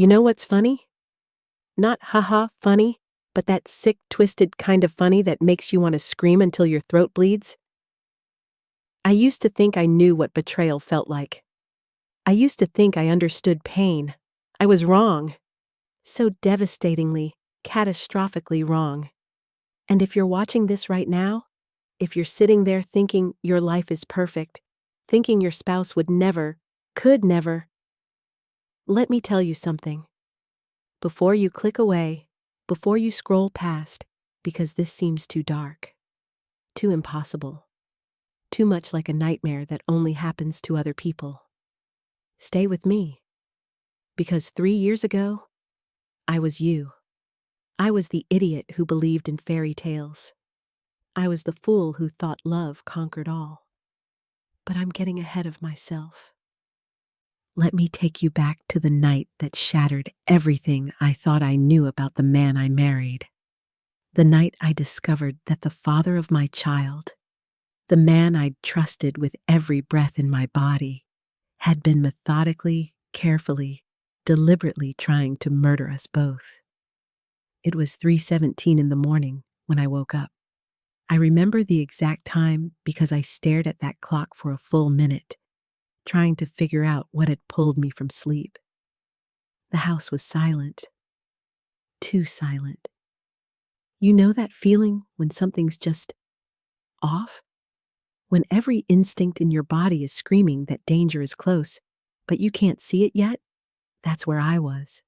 You know what's funny? Not haha funny, but that sick, twisted kind of funny that makes you want to scream until your throat bleeds. I used to think I knew what betrayal felt like. I used to think I understood pain. I was wrong. So devastatingly, catastrophically wrong. And if you're watching this right now, if you're sitting there thinking your life is perfect, thinking your spouse would never, could never, let me tell you something. Before you click away, before you scroll past, because this seems too dark, too impossible, too much like a nightmare that only happens to other people, stay with me. Because 3 years ago, I was you. I was the idiot who believed in fairy tales. I was the fool who thought love conquered all. But I'm getting ahead of myself. Let me take you back to the night that shattered everything I thought I knew about the man I married. The night I discovered that the father of my child, the man I'd trusted with every breath in my body, had been methodically, carefully, deliberately trying to murder us both. It was 3:17 in the morning when I woke up. I remember the exact time because I stared at that clock for a full minute, trying to figure out what had pulled me from sleep. The house was silent. Too silent. You know that feeling when something's just off? When every instinct in your body is screaming that danger is close, but you can't see it yet? That's where I was.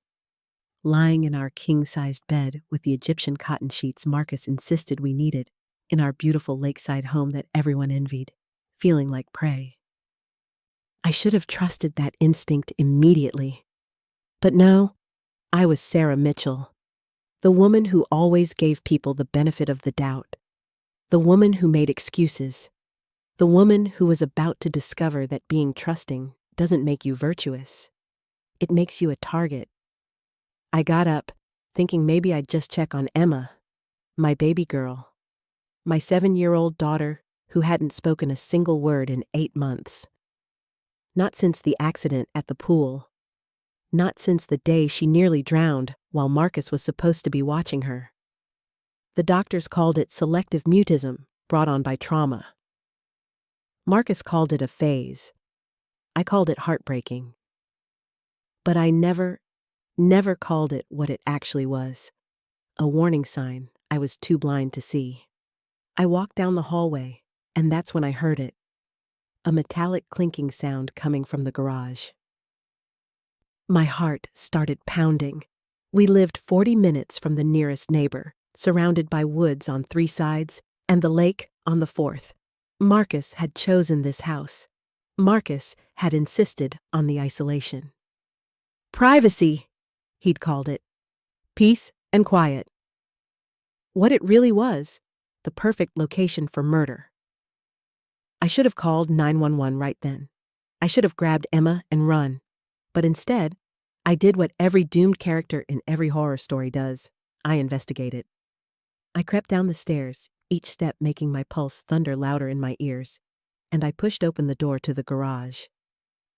Lying in our king-sized bed with the Egyptian cotton sheets Marcus insisted we needed, in our beautiful lakeside home that everyone envied, feeling like prey. I should have trusted that instinct immediately. But no, I was Sarah Mitchell, the woman who always gave people the benefit of the doubt, the woman who made excuses, the woman who was about to discover that being trusting doesn't make you virtuous. It makes you a target. I got up, thinking maybe I'd just check on Emma, my baby girl, my 7-year-old daughter who hadn't spoken a single word in 8 months. Not since the accident at the pool. Not since the day she nearly drowned while Marcus was supposed to be watching her. The doctors called it selective mutism brought on by trauma. Marcus called it a phase. I called it heartbreaking. But I never called it what it actually was. A warning sign I was too blind to see. I walked down the hallway, and that's when I heard it. A metallic clinking sound coming from the garage. My heart started pounding. We lived 40 minutes from the nearest neighbor, surrounded by woods on 3 sides and the lake on the 4th. Marcus had chosen this house. Marcus had insisted on the isolation. Privacy, he'd called it. Peace and quiet. What it really was, the perfect location for murder. I should have called 911 right then. I should have grabbed Emma and run. But instead, I did what every doomed character in every horror story does. I investigated. I crept down the stairs, each step making my pulse thunder louder in my ears, and I pushed open the door to the garage.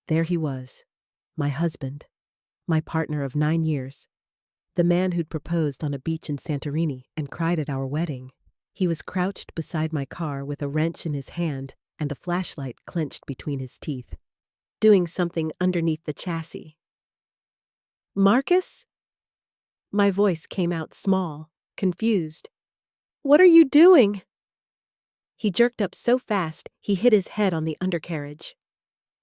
There he was, my husband, my partner of 9 years, the man who'd proposed on a beach in Santorini and cried at our wedding. He was crouched beside my car with a wrench in his hand and a flashlight clenched between his teeth, doing something underneath the chassis. Marcus? My voice came out small, confused. What are you doing? He jerked up so fast he hit his head on the undercarriage.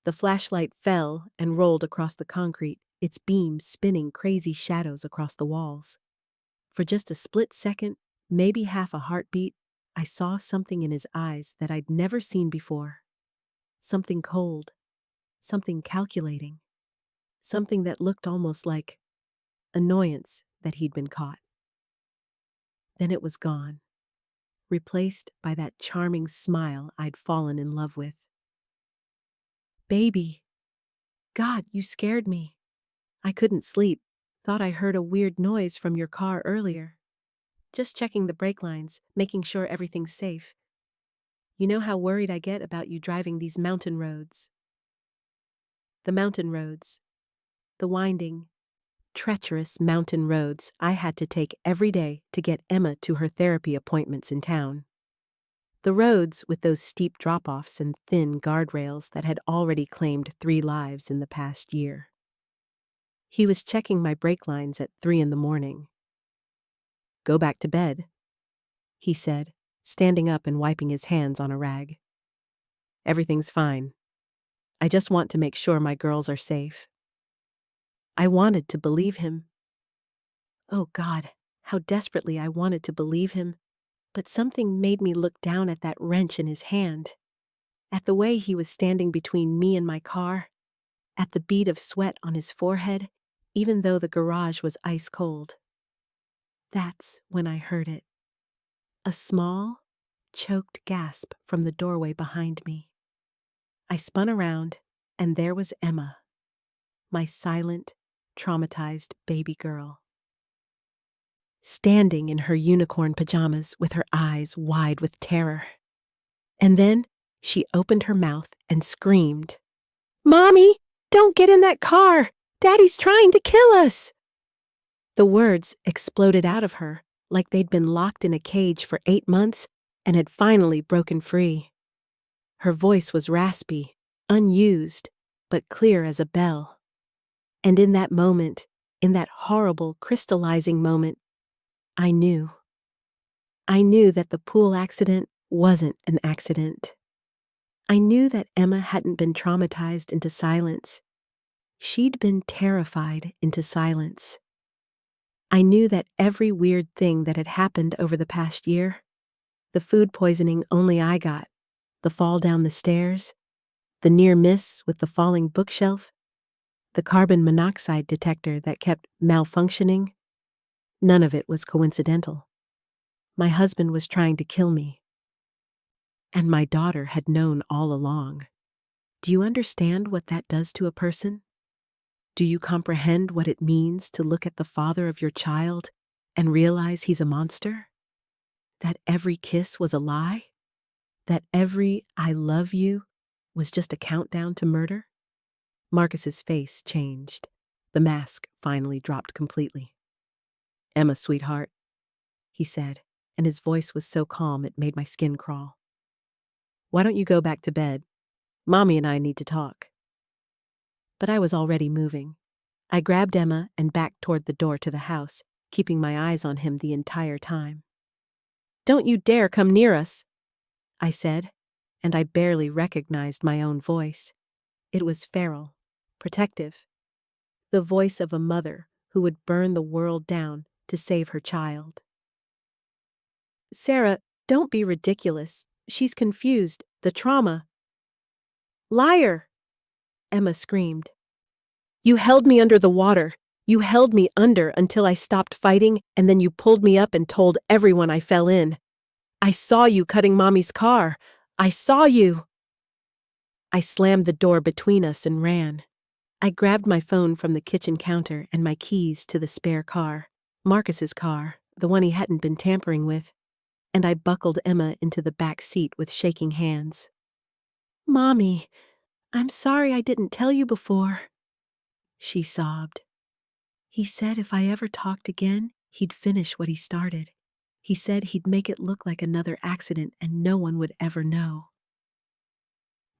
The flashlight fell and rolled across the concrete, its beams spinning crazy shadows across the walls. For just a split second, maybe half a heartbeat, I saw something in his eyes that I'd never seen before. Something cold, something calculating, something that looked almost like annoyance that he'd been caught. Then it was gone, replaced by that charming smile I'd fallen in love with. Baby, God, you scared me. I couldn't sleep, thought I heard a weird noise from your car earlier. Just checking the brake lines, making sure everything's safe. You know how worried I get about you driving these mountain roads. The mountain roads. The winding, treacherous mountain roads I had to take every day to get Emma to her therapy appointments in town. The roads with those steep drop-offs and thin guardrails that had already claimed 3 lives in the past year. He was checking my brake lines at 3 in the morning. "Go back to bed," he said, standing up and wiping his hands on a rag. "Everything's fine. I just want to make sure my girls are safe." I wanted to believe him. Oh God, how desperately I wanted to believe him, but something made me look down at that wrench in his hand, at the way he was standing between me and my car, at the bead of sweat on his forehead, even though the garage was ice cold. That's when I heard it. A small, choked gasp from the doorway behind me. I spun around, and there was Emma, my silent, traumatized baby girl, standing in her unicorn pajamas with her eyes wide with terror. And then she opened her mouth and screamed, "Mommy, don't get in that car! Daddy's trying to kill us!" The words exploded out of her like they'd been locked in a cage for 8 months and had finally broken free. Her voice was raspy, unused, but clear as a bell. And in that moment, in that horrible, crystallizing moment, I knew. I knew that the pool accident wasn't an accident. I knew that Emma hadn't been traumatized into silence. She'd been terrified into silence. I knew that every weird thing that had happened over the past year, the food poisoning only I got, the fall down the stairs, the near miss with the falling bookshelf, the carbon monoxide detector that kept malfunctioning, none of it was coincidental. My husband was trying to kill me. And my daughter had known all along. Do you understand what that does to a person? Do you comprehend what it means to look at the father of your child and realize he's a monster? That every kiss was a lie? That every "I love you" was just a countdown to murder? Marcus's face changed. The mask finally dropped completely. "Emma, sweetheart," he said, and his voice was so calm it made my skin crawl. "Why don't you go back to bed? Mommy and I need to talk." But I was already moving. I grabbed Emma and backed toward the door to the house, keeping my eyes on him the entire time. "Don't you dare come near us," I said, and I barely recognized my own voice. It was feral, protective, the voice of a mother who would burn the world down to save her child. "Sarah, don't be ridiculous. She's confused. The trauma." "Liar!" Emma screamed. "You held me under the water. You held me under until I stopped fighting, and then you pulled me up and told everyone I fell in. I saw you cutting Mommy's car. I saw you." I slammed the door between us and ran. I grabbed my phone from the kitchen counter and my keys to the spare car, Marcus's car, the one he hadn't been tampering with, and I buckled Emma into the back seat with shaking hands. "Mommy, I'm sorry I didn't tell you before," she sobbed. "He said if I ever talked again, he'd finish what he started. He said he'd make it look like another accident and no one would ever know."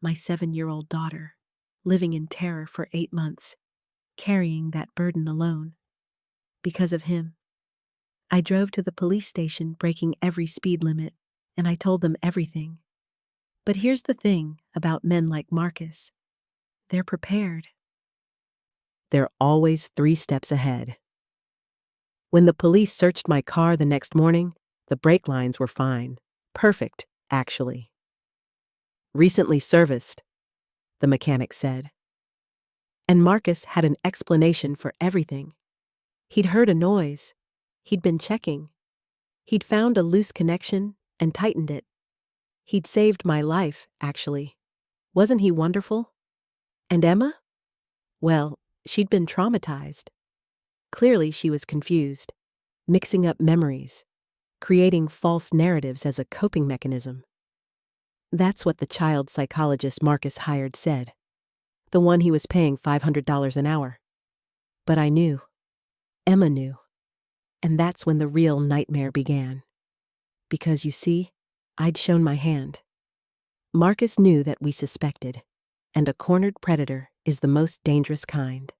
My 7-year-old daughter, living in terror for 8 months, carrying that burden alone. Because of him. I drove to the police station breaking every speed limit, and I told them everything. But here's the thing about men like Marcus. They're prepared. They're always 3 steps ahead. When the police searched my car the next morning, the brake lines were fine. Perfect, actually. "Recently serviced," the mechanic said. And Marcus had an explanation for everything. He'd heard a noise. He'd been checking. He'd found a loose connection and tightened it. He'd saved my life, actually. Wasn't he wonderful? And Emma? Well, she'd been traumatized. Clearly she was confused, mixing up memories, creating false narratives as a coping mechanism. That's what the child psychologist Marcus hired said. The one he was paying $500 an hour. But I knew. Emma knew. And that's when the real nightmare began. Because you see, I'd shown my hand. Marcus knew that we suspected, and a cornered predator is the most dangerous kind.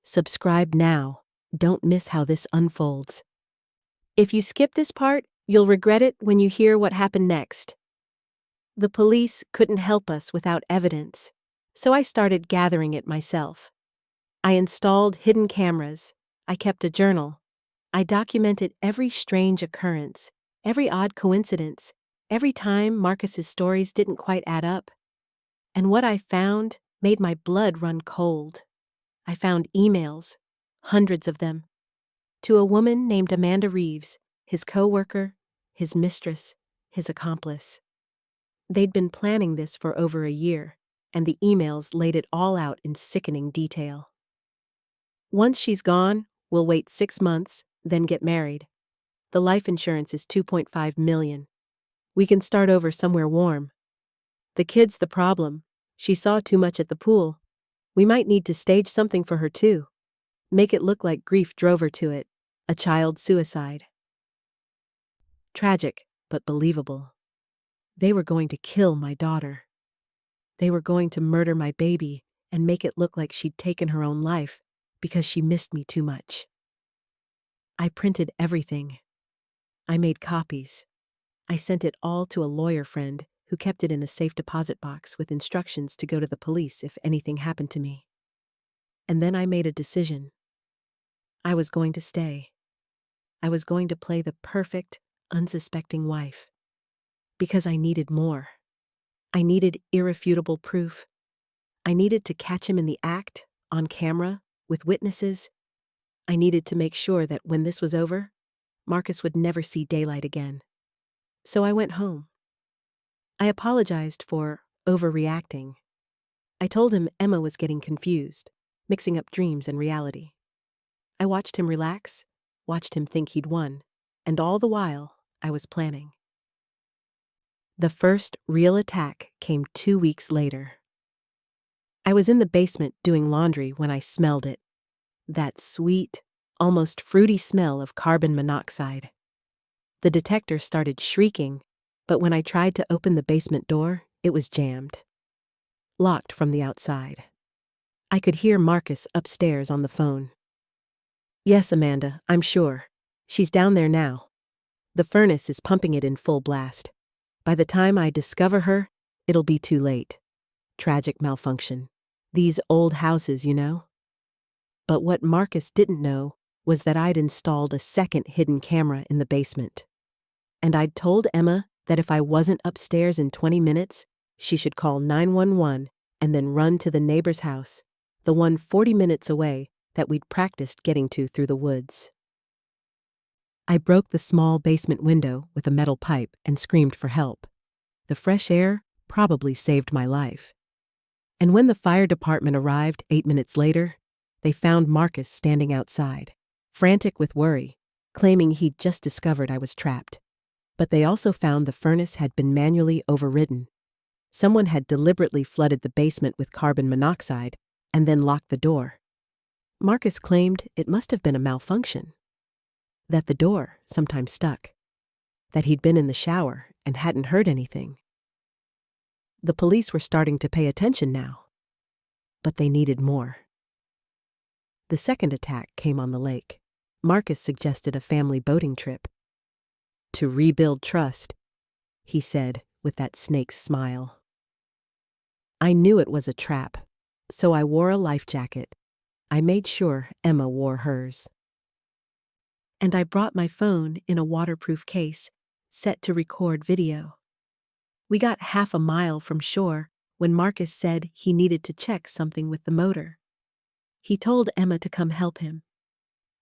Subscribe now. Don't miss how this unfolds. If you skip this part, you'll regret it when you hear what happened next. The police couldn't help us without evidence, so I started gathering it myself. I installed hidden cameras. I kept a journal. I documented every strange occurrence, every odd coincidence, every time Marcus's stories didn't quite add up. And what I found made my blood run cold. I found emails, hundreds of them, to a woman named Amanda Reeves, his co-worker, his mistress, his accomplice. They'd been planning this for over a year, and the emails laid it all out in sickening detail. Once she's gone, we'll wait 6 months, then get married. The life insurance is $2.5 million. We can start over somewhere warm. The kid's the problem. She saw too much at the pool. We might need to stage something for her too. Make it look like grief drove her to it. A child suicide. Tragic, but believable. They were going to kill my daughter. They were going to murder my baby and make it look like she'd taken her own life because she missed me too much. I printed everything. I made copies. I sent it all to a lawyer friend who kept it in a safe deposit box with instructions to go to the police if anything happened to me. And then I made a decision. I was going to stay. I was going to play the perfect, unsuspecting wife. Because I needed more. I needed irrefutable proof. I needed to catch him in the act, on camera, with witnesses. I needed to make sure that when this was over, Marcus would never see daylight again. So I went home. I apologized for overreacting. I told him Emma was getting confused, mixing up dreams and reality. I watched him relax, watched him think he'd won, and all the while, I was planning. The first real attack came 2 weeks later. I was in the basement doing laundry when I smelled it. That sweet, almost fruity smell of carbon monoxide. The detector started shrieking, but when I tried to open the basement door, it was jammed. Locked from the outside. I could hear Marcus upstairs on the phone. "Yes, Amanda, I'm sure. She's down there now. The furnace is pumping it in full blast. By the time I discover her, it'll be too late. Tragic malfunction. These old houses, you know." But what Marcus didn't know was that I'd installed a second hidden camera in the basement. And I'd told Emma that if I wasn't upstairs in 20 minutes, she should call 911 and then run to the neighbor's house, the one 40 minutes away that we'd practiced getting to through the woods. I broke the small basement window with a metal pipe and screamed for help. The fresh air probably saved my life. And when the fire department arrived 8 minutes later, they found Marcus standing outside, frantic with worry, claiming he'd just discovered I was trapped. But they also found the furnace had been manually overridden. Someone had deliberately flooded the basement with carbon monoxide and then locked the door. Marcus claimed it must have been a malfunction. That the door sometimes stuck. That he'd been in the shower and hadn't heard anything. The police were starting to pay attention now. But they needed more. The second attack came on the lake. Marcus suggested a family boating trip. "To rebuild trust," he said with that snake's smile. I knew it was a trap, so I wore a life jacket. I made sure Emma wore hers. And I brought my phone in a waterproof case, set to record video. We got half a mile from shore when Marcus said he needed to check something with the motor. He told Emma to come help him.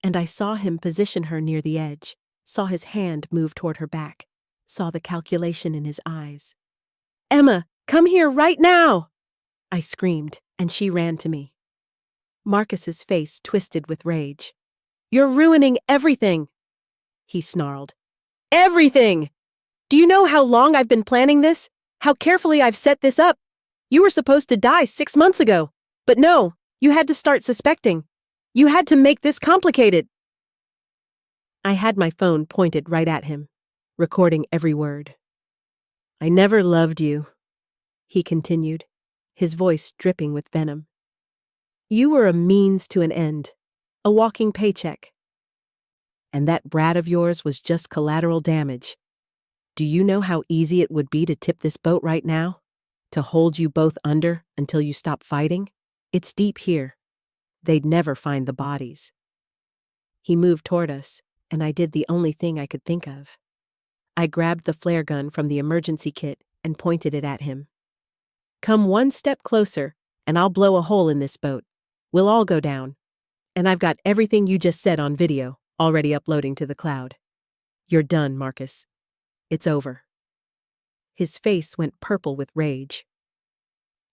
And I saw him position her near the edge, saw his hand move toward her back, saw the calculation in his eyes. "Emma, come here right now!" I screamed, and she ran to me. Marcus's face twisted with rage. "You're ruining everything!" he snarled. "Everything! Do you know how long I've been planning this? How carefully I've set this up? You were supposed to die 6 months ago. But no, you had to start suspecting. You had to make this complicated. I had my phone pointed right at him, recording every word. I never loved you, he continued, his voice dripping with venom. You were a means to an end, a walking paycheck. And that brat of yours was just collateral damage. Do you know how easy it would be to tip this boat right now? To hold you both under until you stop fighting? It's deep here. They'd never find the bodies. He moved toward us, and I did the only thing I could think of. I grabbed the flare gun from the emergency kit and pointed it at him. Come one step closer, and I'll blow a hole in this boat. We'll all go down. And I've got everything you just said on video, already uploading to the cloud. You're done, Marcus. It's over. His face went purple with rage.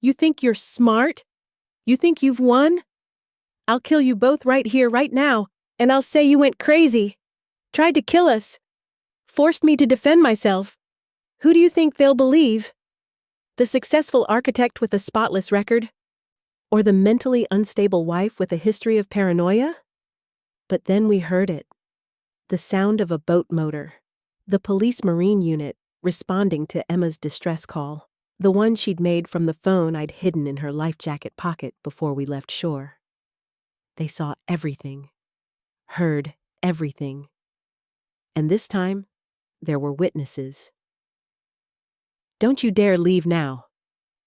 You think you're smart? You think you've won? I'll kill you both right here, right now, and I'll say you went crazy. Tried to kill us. Forced me to defend myself. Who do you think they'll believe? The successful architect with a spotless record? Or the mentally unstable wife with a history of paranoia? But then we heard it. The sound of a boat motor. The police marine unit responding to Emma's distress call. The one she'd made from the phone I'd hidden in her life jacket pocket before we left shore. They saw everything. Heard everything. And this time, there were witnesses. Don't you dare leave now.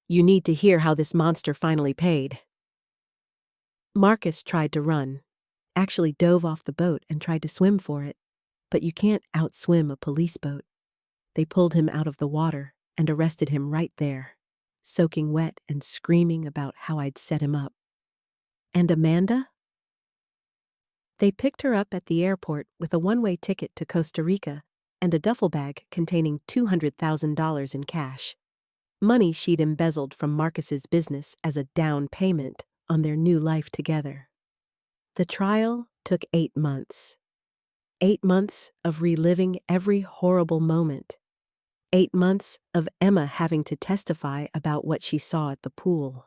You need to hear how this monster finally paid. Marcus tried to run, actually dove off the boat and tried to swim for it. But you can't outswim a police boat. They pulled him out of the water and arrested him right there, soaking wet and screaming about how I'd set him up. And Amanda? They picked her up at the airport with a one-way ticket to Costa Rica and a duffel bag containing $200,000 in cash, money she'd embezzled from Marcus's business as a down payment on their new life together. The trial took 8 months. 8 months of reliving every horrible moment. 8 months of Emma having to testify about what she saw at the pool.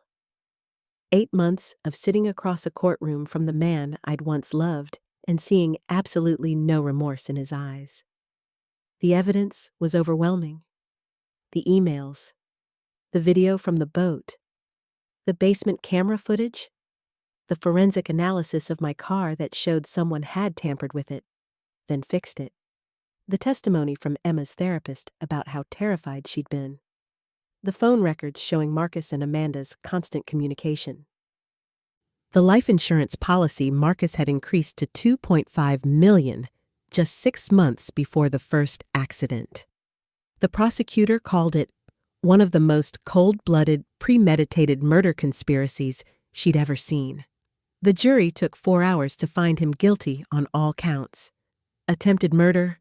8 months of sitting across a courtroom from the man I'd once loved and seeing absolutely no remorse in his eyes. The evidence was overwhelming. The emails, the video from the boat, the basement camera footage, the forensic analysis of my car that showed someone had tampered with it, then fixed it. The testimony from Emma's therapist about how terrified she'd been. The phone records showing Marcus and Amanda's constant communication. The life insurance policy Marcus had increased to $2.5 million just 6 months before the first accident. The prosecutor called it one of the most cold-blooded, premeditated murder conspiracies she'd ever seen. The jury took 4 hours to find him guilty on all counts. Attempted murder,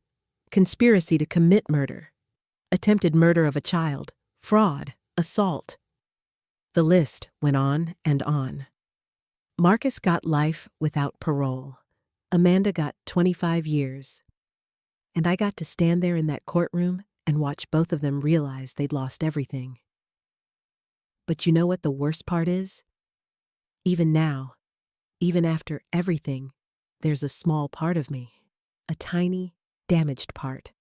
conspiracy to commit murder, attempted murder of a child, fraud, assault. The list went on and on. Marcus got life without parole. Amanda got 25 years. And I got to stand there in that courtroom and watch both of them realize they'd lost everything. But you know what the worst part is? Even now, even after everything, there's a small part of me, a tiny, damaged part,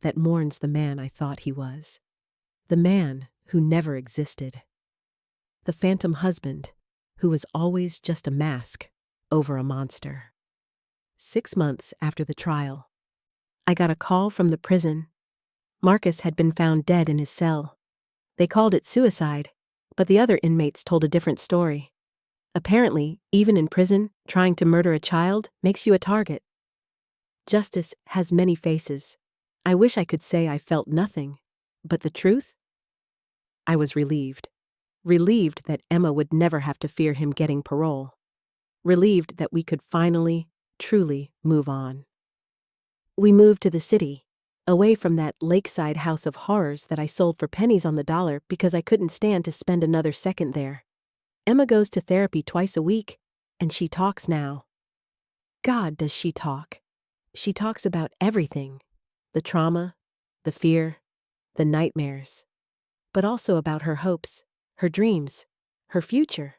that mourns the man I thought he was. The man who never existed. The phantom husband who was always just a mask over a monster. 6 months after the trial, I got a call from the prison. Marcus had been found dead in his cell. They called it suicide, but the other inmates told a different story. Apparently, even in prison, trying to murder a child makes you a target. Justice has many faces. I wish I could say I felt nothing, but the truth? I was relieved. Relieved that Emma would never have to fear him getting parole. Relieved that we could finally, truly move on. We moved to the city, away from that lakeside house of horrors that I sold for pennies on the dollar because I couldn't stand to spend another second there. Emma goes to therapy twice a week, and she talks now. God, does she talk. She talks about everything. The trauma, the fear, the nightmares. But also about her hopes, her dreams, her future.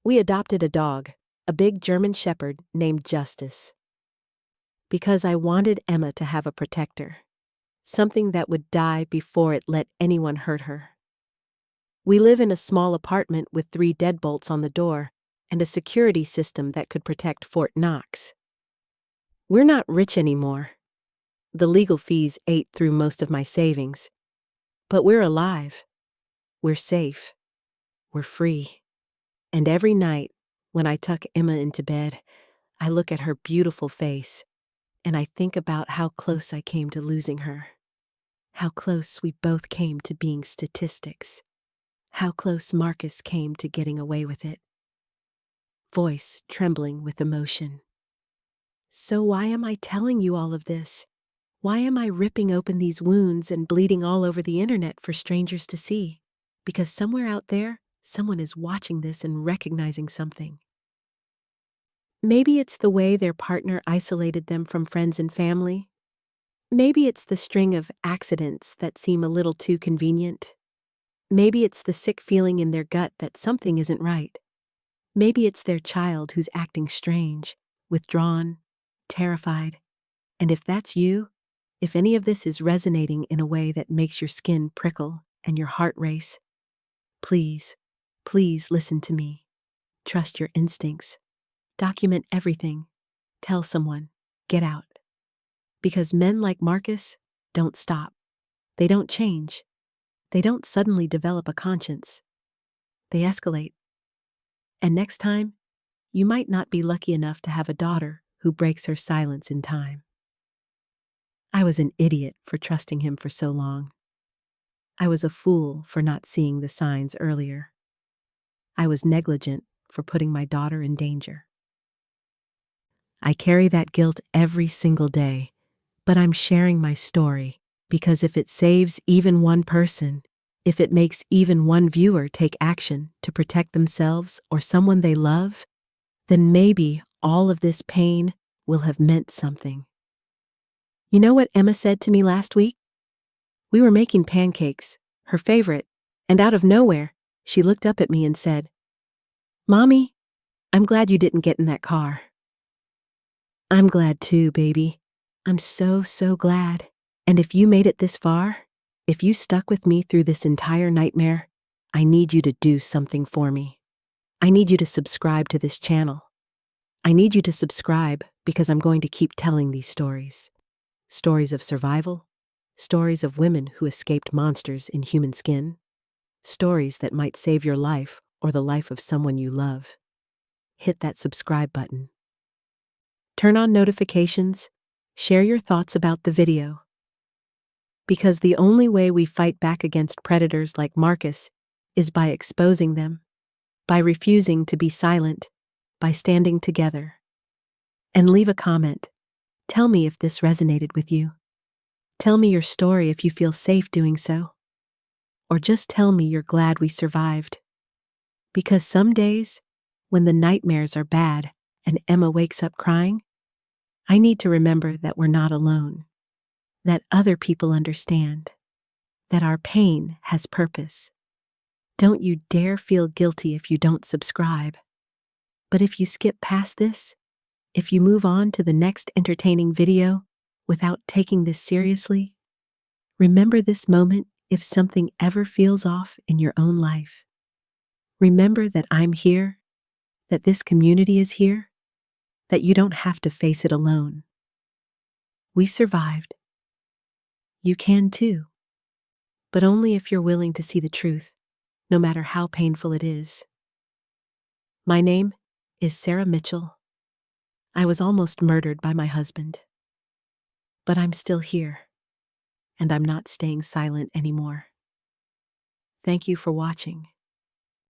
We adopted a dog, a big German shepherd named Justice. Because I wanted Emma to have a protector, something that would die before it let anyone hurt her. We live in a small apartment with 3 deadbolts on the door and a security system that could protect Fort Knox. We're not rich anymore. The legal fees ate through most of my savings. But we're alive. We're safe. We're free. And every night, when I tuck Emma into bed, I look at her beautiful face, and I think about how close I came to losing her. How close we both came to being statistics. How close Marcus came to getting away with it. Voice trembling with emotion. So why am I telling you all of this? Why am I ripping open these wounds and bleeding all over the internet for strangers to see? Because somewhere out there, someone is watching this and recognizing something. Maybe it's the way their partner isolated them from friends and family. Maybe it's the string of accidents that seem a little too convenient. Maybe it's the sick feeling in their gut that something isn't right. Maybe it's their child who's acting strange, withdrawn, terrified. And if that's you, if any of this is resonating in a way that makes your skin prickle and your heart race, please, please listen to me. Trust your instincts. Document everything. Tell someone. Get out. Because men like Marcus don't stop. They don't change. They don't suddenly develop a conscience. They escalate. And next time, you might not be lucky enough to have a daughter who breaks her silence in time. I was an idiot for trusting him for so long. I was a fool for not seeing the signs earlier. I was negligent for putting my daughter in danger. I carry that guilt every single day, but I'm sharing my story because if it saves even one person, if it makes even one viewer take action to protect themselves or someone they love, then maybe all of this pain will have meant something. You know what Emma said to me last week? We were making pancakes, her favorite, and out of nowhere, she looked up at me and said, "Mommy, I'm glad you didn't get in that car." I'm glad too, baby. I'm so, so glad. And if you made it this far, if you stuck with me through this entire nightmare, I need you to do something for me. I need you to subscribe to this channel. I need you to subscribe because I'm going to keep telling these stories. Stories of survival, stories of women who escaped monsters in human skin, stories that might save your life or the life of someone you love. Hit that subscribe button. Turn on notifications, share your thoughts about the video. Because the only way we fight back against predators like Marcus is by exposing them, by refusing to be silent, by standing together. And leave a comment. Tell me if this resonated with you. Tell me your story if you feel safe doing so. Or just tell me you're glad we survived. Because some days, when the nightmares are bad and Emma wakes up crying, I need to remember that we're not alone, that other people understand, that our pain has purpose. Don't you dare feel guilty if you don't subscribe. But if you skip past this, if you move on to the next entertaining video without taking this seriously, remember this moment if something ever feels off in your own life. Remember that I'm here, that this community is here, that you don't have to face it alone. We survived. You can too, but only if you're willing to see the truth, no matter how painful it is. My name is Sarah Mitchell. I was almost murdered by my husband. But I'm still here, and I'm not staying silent anymore. Thank you for watching.